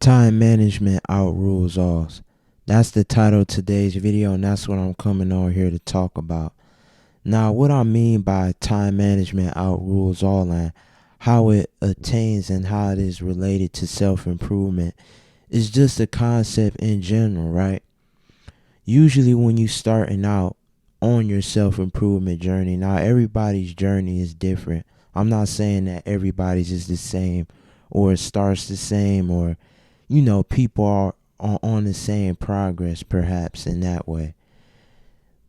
Time management outrules all. That's the title of today's video, and that's what I'm coming on here to talk about. Now, what I mean by time management outrules all and how it attains and how it is related to self-improvement is just a concept in general, right? Usually when you starting out on your self-improvement journey, now everybody's journey is different. I'm not saying that everybody's is the same or it starts the same or people are on the same progress perhaps in that way.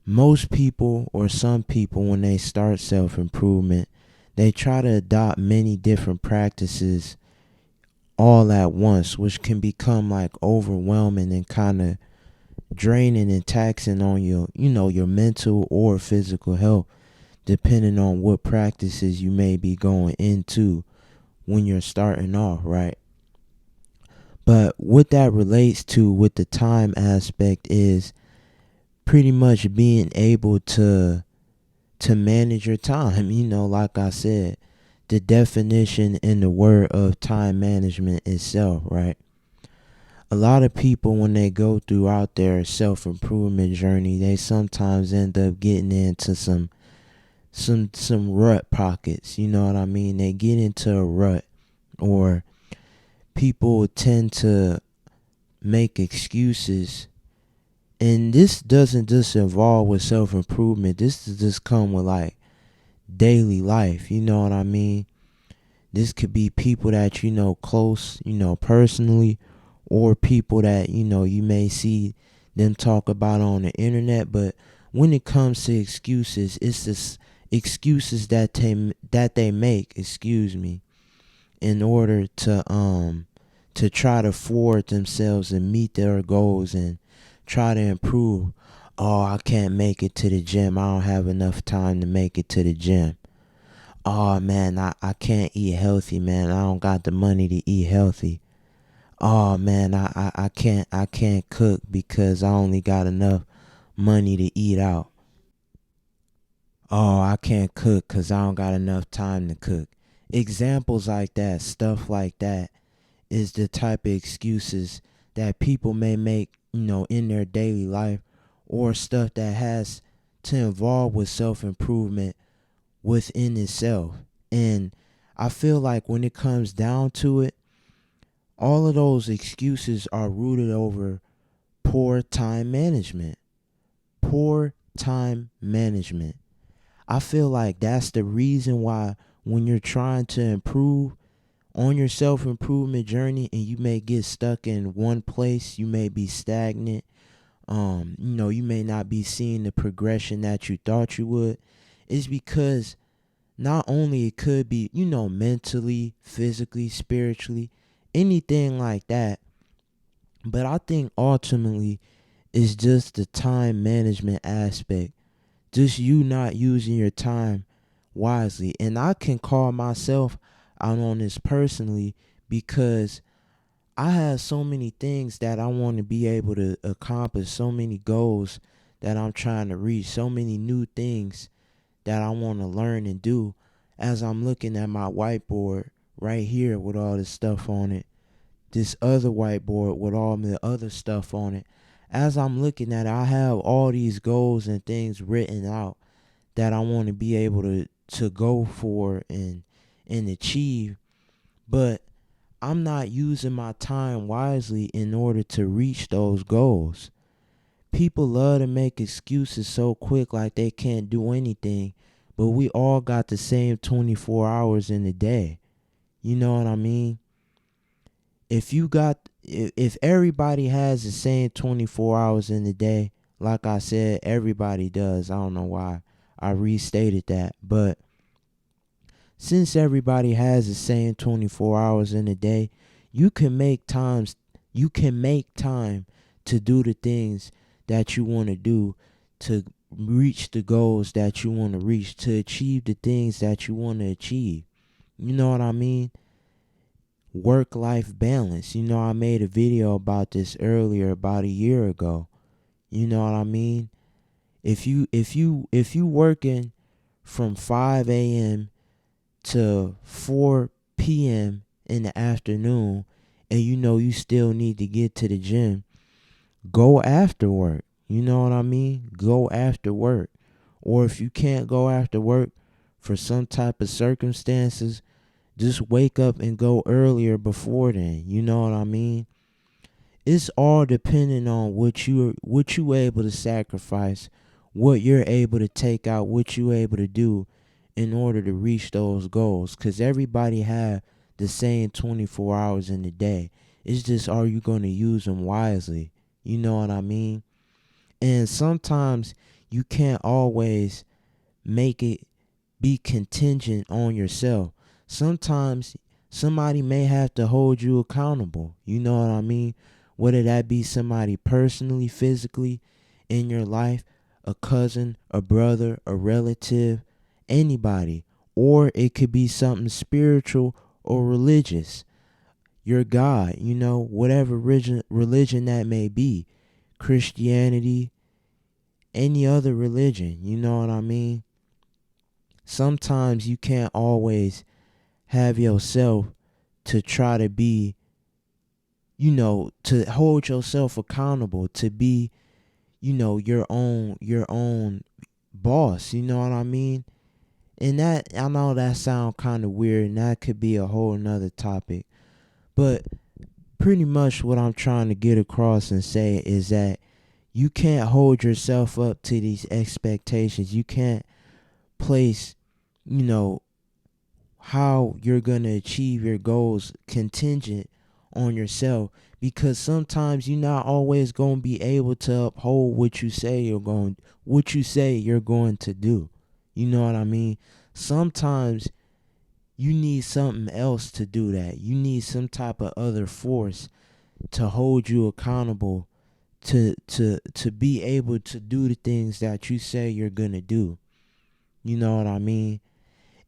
Most people or some people when they start self-improvement, they try to adopt many different practices all at once, which can become like overwhelming and kind of draining and taxing on your mental or physical health, depending on what practices you may be going into when you're starting off, right? But what that relates to with the time aspect is pretty much being able to manage your time. Like I said, the definition in the word of time management itself, right? A lot of people when they go throughout their self-improvement journey, they sometimes end up getting into some rut pockets, you know what I mean? They get into a rut, or people tend to make excuses. And this doesn't just involve with self-improvement. This does just come with like daily life, you know what I mean? This could be people that you know close, personally, or people that you may see them talk about on the internet. But when it comes to excuses, it's just excuses that they make, in order to try to forward themselves and meet their goals and try to improve. Oh, I can't make it to the gym. I don't have enough time to make it to the gym. Oh man, I can't eat healthy, man. I don't got the money to eat healthy. Oh man, I can't cook because I only got enough money to eat out. Oh, I can't cook because I don't got enough time to cook. Examples like that, stuff like that, is the type of excuses that people may make, in their daily life, or stuff that has to involve with self-improvement within itself. And I feel like when it comes down to it, all of those excuses are rooted over poor time management. Poor time management. I feel like that's the reason why when you're trying to improve on your self-improvement journey and you may get stuck in one place, you may be stagnant. You may not be seeing the progression that you thought you would. It's because not only it could be, mentally, physically, spiritually, anything like that, but I think ultimately it's just the time management aspect. Just you not using your time wisely. And I can call myself out on this personally because I have so many things that I want to be able to accomplish, so many goals that I'm trying to reach, so many new things that I want to learn and do. As I'm looking at my whiteboard right here with all this stuff on it, this other whiteboard with all the other stuff on it. As I'm looking at it, I have all these goals and things written out that I want to be able to go for and achieve, but I'm not using my time wisely in order to reach those goals. People love to make excuses so quick like they can't do anything, but we all got the same 24 hours in the day. You know what I mean? If everybody has the same 24 hours in the day, like I said, everybody does. I don't know why I restated that, but since everybody has the same 24 hours in a day, you can make times you can make time to do the things that you want to do, to reach the goals that you want to reach, to achieve the things that you want to achieve. You know what I mean? Work life balance. I made a video about this earlier about a year ago. You know what I mean? If you working from 5 a.m. to 4 p.m. in the afternoon and you know you still need to get to the gym, go after work. You know what I mean? Go after work. Or if you can't go after work for some type of circumstances, just wake up and go earlier before then. You know what I mean? It's all depending on what you able to sacrifice, what you're able to take out, what you able to do in order to reach those goals. Cause everybody have the same 24 hours in the day. It's just, are you going to use them wisely? You know what I mean? And sometimes you can't always make it be contingent on yourself. Sometimes somebody may have to hold you accountable. You know what I mean? Whether that be somebody personally, physically in your life, a cousin, a brother, a relative, anybody. Or it could be something spiritual or religious. Your God, whatever religion that may be. Christianity, any other religion, you know what I mean? Sometimes you can't always have yourself to try to be, to hold yourself accountable, to be, your own boss, you know what I mean? And that, I know that sound kind of weird, and that could be a whole nother topic. But pretty much what I'm trying to get across and say is that you can't hold yourself up to these expectations. You can't place, you know, how you're going to achieve your goals contingent on yourself, because sometimes you're not always going to be able to uphold what you say you're going to do. You know what I mean? Sometimes you need something else to do that. You need some type of other force to hold you accountable to be able to do the things that you say you're going to do. You know what I mean?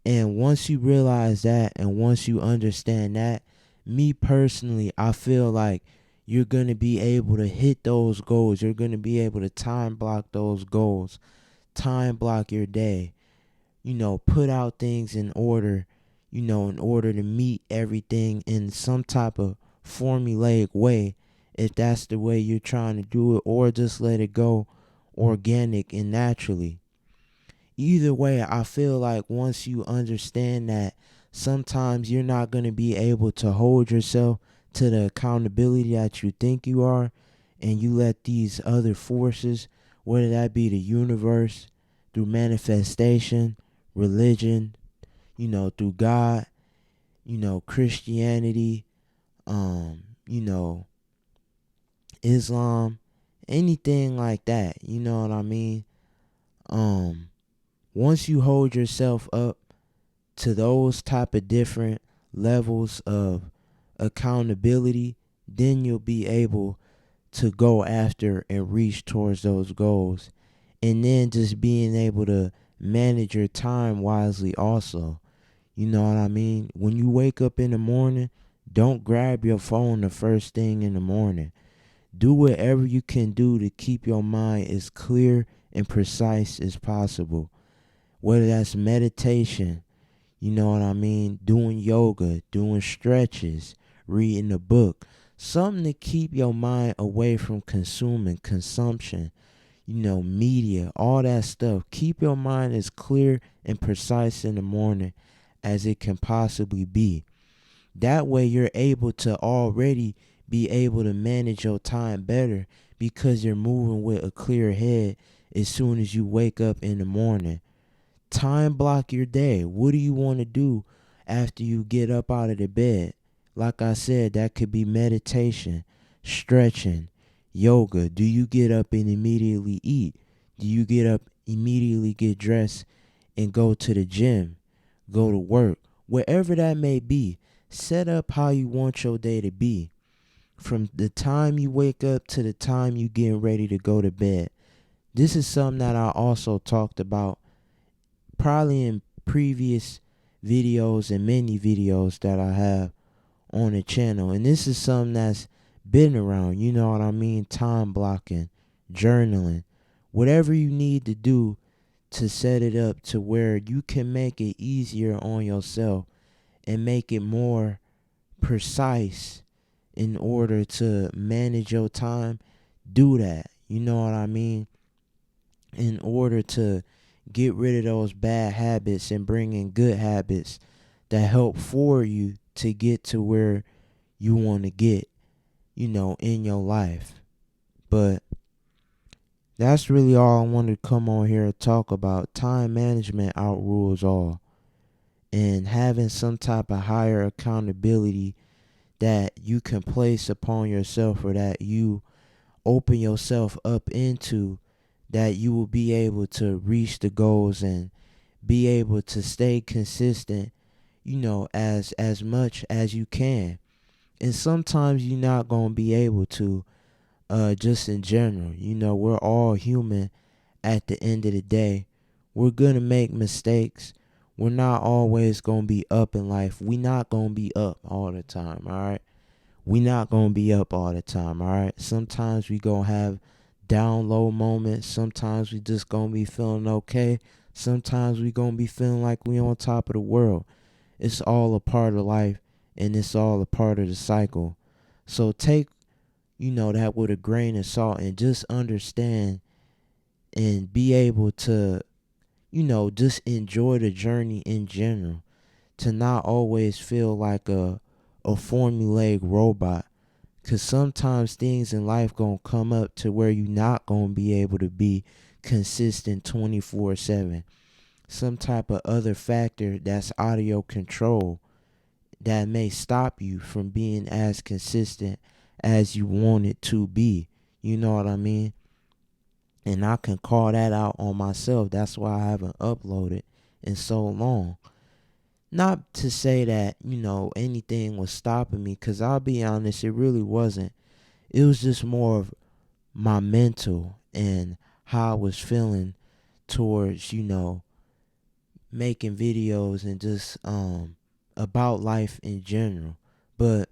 And once you realize that, and once you understand that, me personally, I feel like you're going to be able to hit those goals. You're going to be able to time block those goals, time block your day, put out things in order, in order to meet everything in some type of formulaic way, if that's the way you're trying to do it, or just let it go organic and naturally. Either way, I feel like once you understand that sometimes you're not going to be able to hold yourself to the accountability that you think you are, and you let these other forces, whether that be the universe, through manifestation, religion, through God, Christianity, you know, Islam, anything like that, you know what I mean? Once you hold yourself up to those type of different levels of accountability, then you'll be able to go after and reach towards those goals. And then just being able to manage your time wisely also. You know what I mean? When you wake up in the morning, don't grab your phone the first thing in the morning. Do whatever you can do to keep your mind as clear and precise as possible. Whether that's meditation, you know what I mean, doing yoga, doing stretches, reading a book, something to keep your mind away from consumption, media, all that stuff. Keep your mind as clear and precise in the morning as it can possibly be. That way you're able to already be able to manage your time better, because you're moving with a clear head as soon as you wake up in the morning. Time block your day. What do you want to do after you get up out of the bed? Like I said, that could be meditation, stretching, yoga. Do you get up and immediately eat? Do you get up, immediately get dressed, and go to the gym, go to work? Wherever that may be, set up how you want your day to be. From the time you wake up to the time you getting ready to go to bed. This is something that I also talked about probably in previous videos and many videos that I have on the channel. And this is something that's been around, you know what I mean? Time blocking, journaling, whatever you need to do to set it up to where you can make it easier on yourself and make it more precise in order to manage your time, do that. You know what I mean? In order to get rid of those bad habits and bring in good habits that help for you to get to where you want to get, in your life. But that's really all I wanted to come on here and talk about. Time management outrules all. And having some type of higher accountability that you can place upon yourself, or that you open yourself up into, that you will be able to reach the goals and be able to stay consistent, as much as you can. And sometimes you're not going to be able to, just in general. We're all human at the end of the day. We're going to make mistakes. We're not always going to be up in life. We're not going to be up all the time, all right? We not going to be up all the time, all right? Sometimes we going to have down low moments. Sometimes we just going to be feeling okay. Sometimes we going to be feeling like we on top of the world. It's all a part of life, and it's all a part of the cycle. So take, that with a grain of salt, and just understand and be able to, just enjoy the journey in general. To not always feel like a formulaic robot. Because sometimes things in life going to come up to where you're not going to be able to be consistent 24/7. Some type of other factor that's out of your control that may stop you from being as consistent as you want it to be. You know what I mean? And I can call that out on myself. That's why I haven't uploaded in so long. Not to say that, anything was stopping me, because I'll be honest, it really wasn't. It was just more of my mental and how I was feeling towards, making videos and just about life in general. But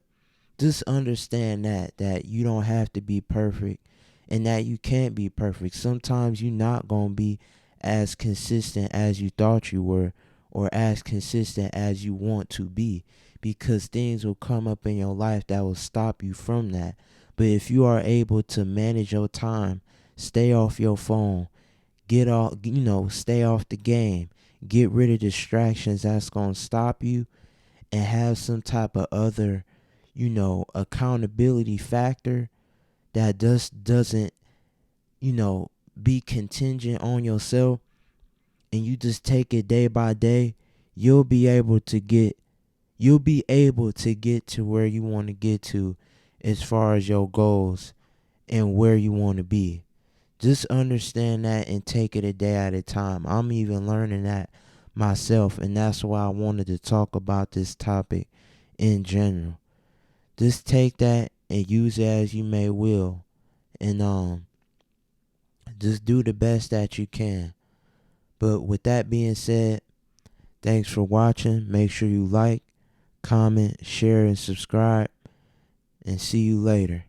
just understand that you don't have to be perfect, and that you can't be perfect. Sometimes you're not going to be as consistent as you thought you were, or as consistent as you want to be, because things will come up in your life that will stop you from that. But if you are able to manage your time, stay off your phone, get off, stay off the game, get rid of distractions that's going to stop you, and have some type of other, accountability factor that just doesn't, be contingent on yourself, and you just take it day by day, you'll be able to get to where you want to get to, as far as your goals and where you want to be. Just understand that and take it a day at a time. I'm even learning that myself, and that's why I wanted to talk about this topic in general. Just take that and use it as you may will, and just do the best that you can. But with that being said, thanks for watching. Make sure you like, comment, share, and subscribe, and see you later.